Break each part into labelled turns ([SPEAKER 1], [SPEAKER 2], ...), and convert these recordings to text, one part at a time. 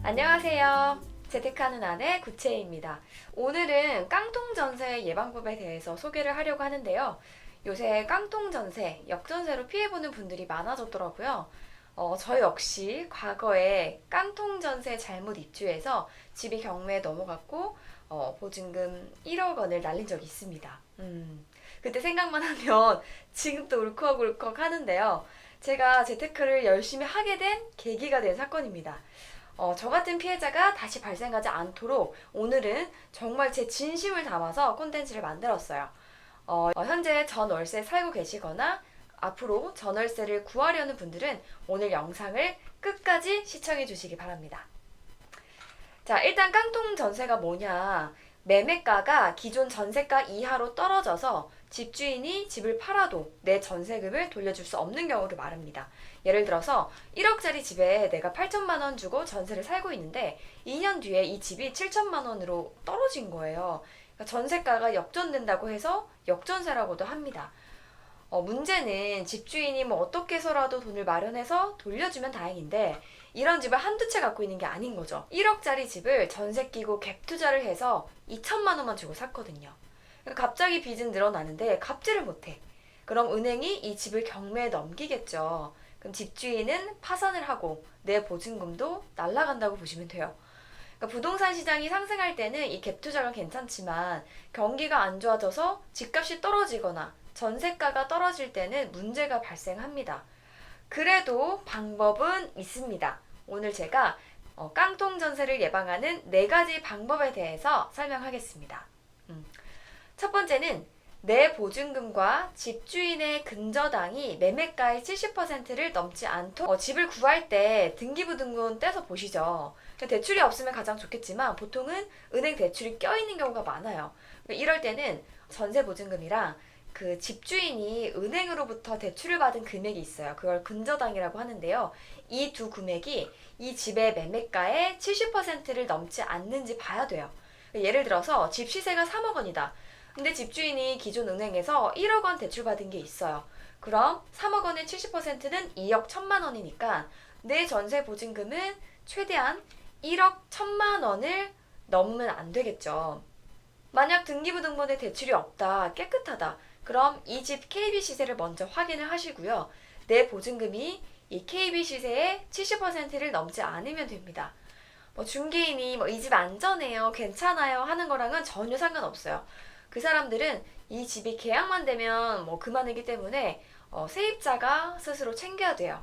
[SPEAKER 1] 안녕하세요. 재테크하는 아내 구채희입니다. 오늘은 깡통전세 예방법에 대해서 소개를 하려고 하는데요. 요새 깡통전세, 역전세로 피해보는 분들이 많아졌더라고요. 저 역시 과거에 깡통전세 잘못 입주해서 집이 경매에 넘어갔고 보증금 1억 원을 날린 적이 있습니다. 그때 생각만 하면 지금도 울컥울컥 하는데요. 제가 재테크를 열심히 하게 된 계기가 된 사건입니다. 저 같은 피해자가 다시 발생하지 않도록 오늘은 정말 제 진심을 담아서 콘텐츠를 만들었어요. 현재 전월세 살고 계시거나 앞으로 전월세를 구하려는 분들은 오늘 영상을 끝까지 시청해 주시기 바랍니다. 자, 일단 깡통 전세가 뭐냐? 매매가가 기존 전세가 이하로 떨어져서 집주인이 집을 팔아도 내 전세금을 돌려줄 수 없는 경우를 말합니다. 예를 들어서 1억짜리 집에 내가 8천만 원 주고 전세를 살고 있는데 2년 뒤에 이 집이 7천만 원으로 떨어진 거예요. 그러니까 전세가가 역전된다고 해서 역전세라고도 합니다. 문제는 집주인이 어떻게 해서라도 돈을 마련해서 돌려주면 다행인데 이런 집을 한두 채 갖고 있는 게 아닌 거죠. 1억짜리 집을 전세 끼고 갭 투자를 해서 2천만 원만 주고 샀거든요. 갑자기 빚은 늘어나는데 갚지를 못해. 그럼 은행이 이 집을 경매에 넘기겠죠. 그럼 집주인은 파산을 하고 내 보증금도 날아간다고 보시면 돼요. 그러니까 부동산 시장이 상승할 때는 이 갭 투자가 괜찮지만 경기가 안 좋아져서 집값이 떨어지거나 전세가가 떨어질 때는 문제가 발생합니다. 그래도 방법은 있습니다. 오늘 제가 깡통 전세를 예방하는 4가지 방법에 대해서 설명하겠습니다. 첫 번째는 내 보증금과 집주인의 근저당이 매매가의 70%를 넘지 않도록 집을 구할 때 등기부등본 떼서 보시죠. 대출이 없으면 가장 좋겠지만 보통은 은행 대출이 껴있는 경우가 많아요. 이럴 때는 전세 보증금이랑 그 집주인이 은행으로부터 대출을 받은 금액이 있어요. 그걸 근저당이라고 하는데요. 이 두 금액이 이 집의 매매가의 70%를 넘지 않는지 봐야 돼요. 예를 들어서 집 시세가 3억 원이다. 근데 집주인이 기존 은행에서 1억 원 대출받은 게 있어요. 그럼 3억 원의 70%는 2억 1천만 원이니까 내 전세 보증금은 최대한 1억 1천만 원을 넘으면 안 되겠죠. 만약 등기부등본에 대출이 없다, 깨끗하다. 그럼 이 집 KB 시세를 먼저 확인을 하시고요. 내 보증금이 이 KB 시세의 70%를 넘지 않으면 됩니다. 중개인이 이 집 안전해요, 괜찮아요 하는 거랑은 전혀 상관없어요. 그 사람들은 이 집이 계약만 되면 그만이기 때문에 세입자가 스스로 챙겨야 돼요.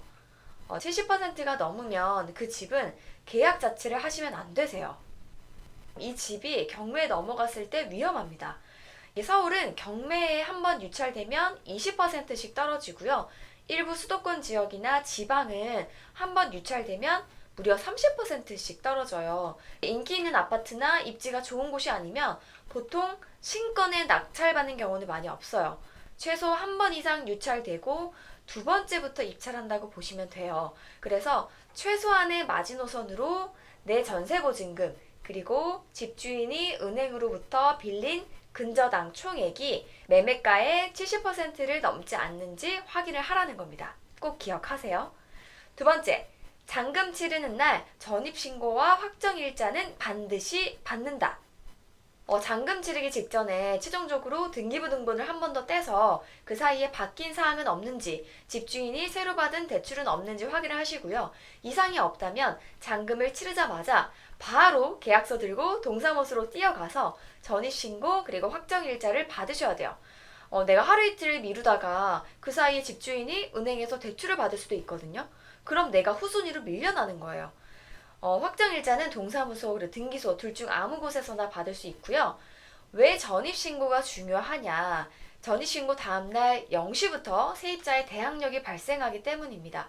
[SPEAKER 1] 70%가 넘으면 그 집은 계약 자체를 하시면 안 되세요. 이 집이 경매에 넘어갔을 때 위험합니다. 서울은 경매에 한번 유찰되면 20%씩 떨어지고요. 일부 수도권 지역이나 지방은 한번 유찰되면 무려 30%씩 떨어져요. 인기 있는 아파트나 입지가 좋은 곳이 아니면 보통 신권에 낙찰받는 경우는 많이 없어요. 최소 한 번 이상 유찰되고 두 번째부터 입찰한다고 보시면 돼요. 그래서 최소한의 마지노선으로 내 전세보증금 그리고 집주인이 은행으로부터 빌린 근저당 총액이 매매가의 70%를 넘지 않는지 확인을 하라는 겁니다. 꼭 기억하세요. 두 번째, 잔금 치르는 날 전입신고와 확정일자는 반드시 받는다. 잔금 치르기 직전에 최종적으로 등기부등본을 한 번 더 떼서 그 사이에 바뀐 사항은 없는지, 집주인이 새로 받은 대출은 없는지 확인을 하시고요. 이상이 없다면 잔금을 치르자마자 바로 계약서 들고 동사무소로 뛰어가서 전입신고 그리고 확정일자를 받으셔야 돼요. 내가 하루 이틀 미루다가 그 사이에 집주인이 은행에서 대출을 받을 수도 있거든요. 그럼 내가 후순위로 밀려나는 거예요. 확정일자는 동사무소 그리고 등기소 둘 중 아무 곳에서나 받을 수 있고요. 왜 전입신고가 중요하냐? 전입신고 다음날 0시부터 세입자의 대항력이 발생하기 때문입니다.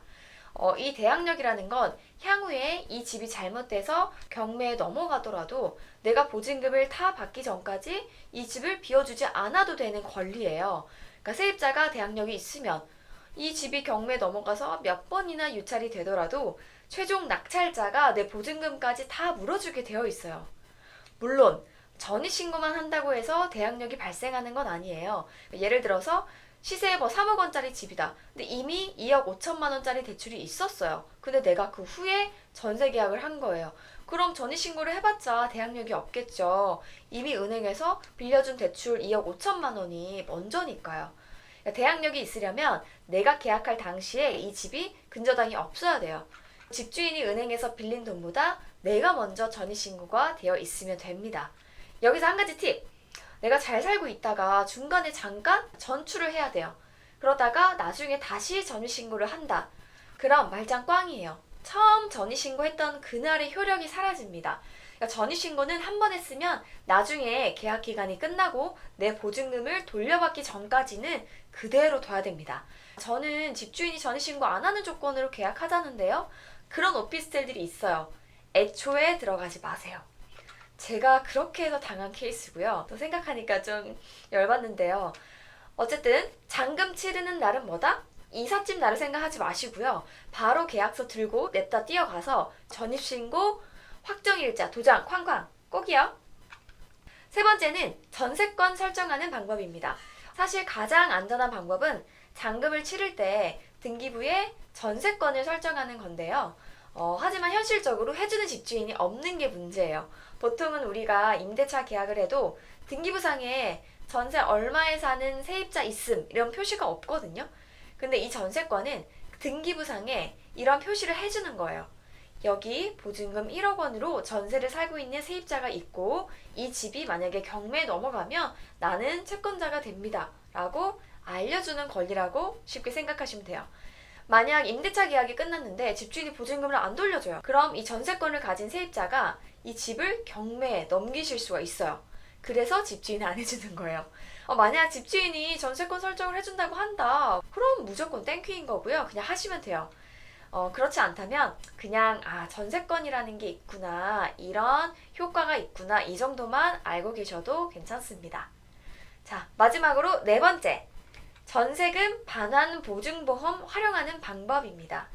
[SPEAKER 1] 이 대항력이라는 건 향후에 이 집이 잘못돼서 경매에 넘어가더라도 내가 보증금을 다 받기 전까지 이 집을 비워주지 않아도 되는 권리예요. 그러니까 세입자가 대항력이 있으면 이 집이 경매에 넘어가서 몇 번이나 유찰이 되더라도 최종 낙찰자가 내 보증금까지 다 물어주게 되어 있어요. 물론 전입신고만 한다고 해서 대항력이 발생하는 건 아니에요. 예를 들어서 시세에 뭐 3억 원짜리 집이다. 근데 이미 2억 5천만 원짜리 대출이 있었어요. 근데 내가 그 후에 전세 계약을 한 거예요. 그럼 전입신고를 해봤자 대항력이 없겠죠. 이미 은행에서 빌려준 대출 2억 5천만 원이 먼저니까요. 그러니까 대항력이 있으려면 내가 계약할 당시에 이 집이 근저당이 없어야 돼요. 집주인이 은행에서 빌린 돈보다 내가 먼저 전입신고가 되어 있으면 됩니다. 여기서 한 가지 팁! 내가 잘 살고 있다가 중간에 잠깐 전출을 해야 돼요. 그러다가 나중에 다시 전입신고를 한다. 그럼 말짱 꽝이에요. 처음 전입신고했던 그날의 효력이 사라집니다. 그러니까 전입신고는 한 번 했으면 나중에 계약기간이 끝나고 내 보증금을 돌려받기 전까지는 그대로 둬야 됩니다. 저는 집주인이 전입신고 안 하는 조건으로 계약하자는데요. 그런 오피스텔들이 있어요. 애초에 들어가지 마세요. 제가 그렇게 해서 당한 케이스고요. 또 생각하니까 좀 열받는데요. 어쨌든 잔금 치르는 날은 뭐다? 이삿짐 날을 생각하지 마시고요. 바로 계약서 들고 냅다 뛰어가서 전입신고, 확정일자, 도장, 쾅쾅 꼭이요. 세 번째는 전세권 설정하는 방법입니다. 사실 가장 안전한 방법은 잔금을 치를 때 등기부에 전세권을 설정하는 건데요. 하지만 현실적으로 해주는 집주인이 없는 게 문제예요. 보통은 우리가 임대차 계약을 해도 등기부상에 전세 얼마에 사는 세입자 있음 이런 표시가 없거든요. 근데 이 전세권은 등기부상에 이런 표시를 해주는 거예요. 여기 보증금 1억 원으로 전세를 살고 있는 세입자가 있고 이 집이 만약에 경매에 넘어가면 나는 채권자가 됩니다. 라고 알려주는 권리라고 쉽게 생각하시면 돼요. 만약 임대차 계약이 끝났는데 집주인이 보증금을 안 돌려줘요. 그럼 이 전세권을 가진 세입자가 이 집을 경매에 넘기실 수가 있어요. 그래서 집주인이 안 해주는 거예요. 만약 집주인이 전세권 설정을 해준다고 한다. 그럼 무조건 땡큐인 거고요. 그냥 하시면 돼요. 그렇지 않다면 그냥 전세권이라는 게 있구나. 이런 효과가 있구나. 이 정도만 알고 계셔도 괜찮습니다. 자, 마지막으로 네 번째. 전세금 반환 보증보험 활용하는 방법입니다.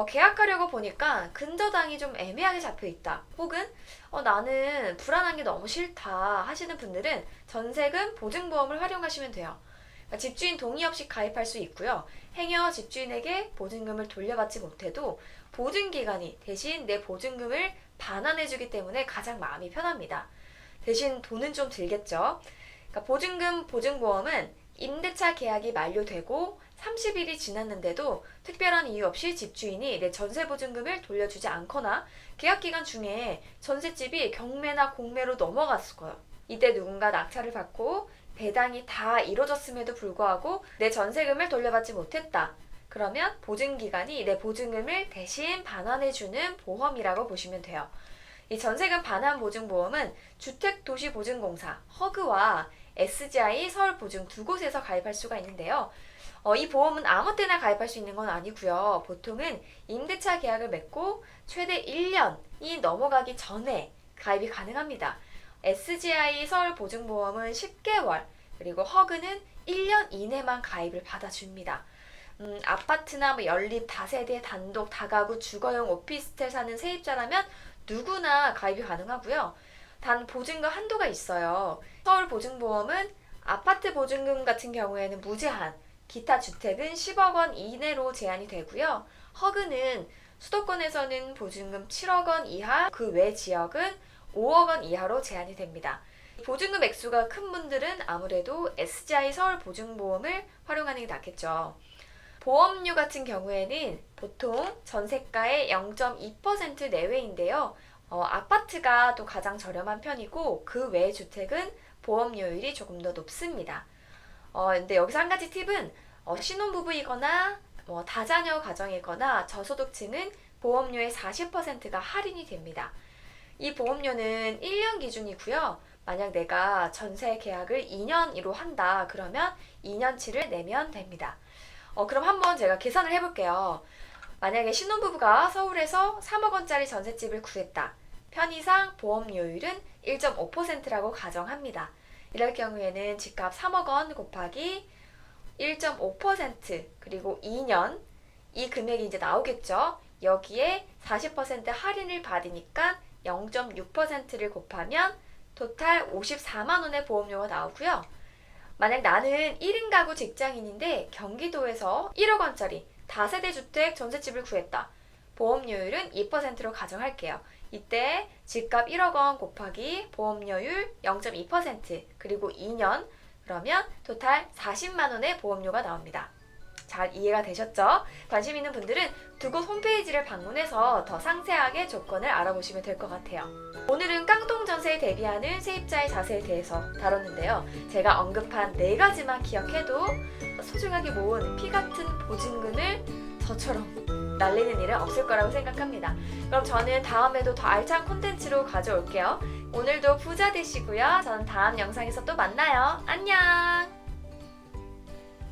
[SPEAKER 1] 계약하려고 보니까 근저당이 좀 애매하게 잡혀있다. 혹은 나는 불안한 게 너무 싫다 하시는 분들은 전세금 보증보험을 활용하시면 돼요. 그러니까 집주인 동의 없이 가입할 수 있고요. 행여 집주인에게 보증금을 돌려받지 못해도 보증기관이 대신 내 보증금을 반환해주기 때문에 가장 마음이 편합니다. 대신 돈은 좀 들겠죠. 그러니까 보증금 보증보험은 임대차 계약이 만료되고 30일이 지났는데도 특별한 이유 없이 집주인이 내 전세보증금을 돌려주지 않거나 계약기간 중에 전셋집이 경매나 공매로 넘어갔을 거예요. 이때 누군가 낙찰을 받고 배당이 다 이루어졌음에도 불구하고 내 전세금을 돌려받지 못했다. 그러면 보증기관이 내 보증금을 대신 반환해주는 보험이라고 보시면 돼요. 이 전세금 반환 보증보험은 주택도시보증공사, 허그와 SGI 서울보증 두 곳에서 가입할 수가 있는데요. 이 보험은 아무 때나 가입할 수 있는 건 아니고요. 보통은 임대차 계약을 맺고 최대 1년이 넘어가기 전에 가입이 가능합니다. SGI 서울보증보험은 10개월, 그리고 허그는 1년 이내만 가입을 받아줍니다. 아파트나 연립, 다세대, 단독, 다가구, 주거용 오피스텔 사는 세입자라면 누구나 가입이 가능하고요. 단 보증금 한도가 있어요. 서울보증보험은 아파트 보증금 같은 경우에는 무제한, 기타 주택은 10억 원 이내로 제한이 되고요. 허그는 수도권에서는 보증금 7억 원 이하, 그 외 지역은 5억 원 이하로 제한이 됩니다. 보증금 액수가 큰 분들은 아무래도 SGI 서울보증보험을 활용하는 게 낫겠죠. 보험료 같은 경우에는 보통 전세가의 0.2% 내외인데요. 아파트가 또 가장 저렴한 편이고 그 외 주택은 보험료율이 조금 더 높습니다. 근데 여기서 한 가지 팁은 신혼부부이거나 다자녀 가정이거나 저소득층은 보험료의 40%가 할인이 됩니다. 이 보험료는 1년 기준이고요. 만약 내가 전세 계약을 2년으로 한다 그러면 2년치를 내면 됩니다. 그럼 한번 제가 계산을 해볼게요. 만약에 신혼부부가 서울에서 3억 원짜리 전셋집을 구했다. 편의상 보험료율은 1.5%라고 가정합니다. 이럴 경우에는 집값 3억 원 곱하기 1.5% 그리고 2년 이 금액이 이제 나오겠죠. 여기에 40% 할인을 받으니까 0.6%를 곱하면 토탈 54만 원의 보험료가 나오고요. 만약 나는 1인 가구 직장인인데 경기도에서 1억 원짜리 다세대 주택 전셋집을 구했다. 보험료율은 2%로 가정할게요. 이때 집값 1억 원 곱하기 보험료율 0.2% 그리고 2년 그러면 토탈 40만 원의 보험료가 나옵니다. 잘 이해가 되셨죠? 관심 있는 분들은 두 곳 홈페이지를 방문해서 더 상세하게 조건을 알아보시면 될 것 같아요. 오늘은 깡통전세에 대비하는 세입자의 자세에 대해서 다뤘는데요. 제가 언급한 4가지만 기억해도 소중하게 모은 피 같은 보증금을 저처럼 날리는 일은 없을 거라고 생각합니다. 그럼 저는 다음에도 더 알찬 콘텐츠로 가져올게요. 오늘도 부자 되시고요. 저는 다음 영상에서 또 만나요. 안녕!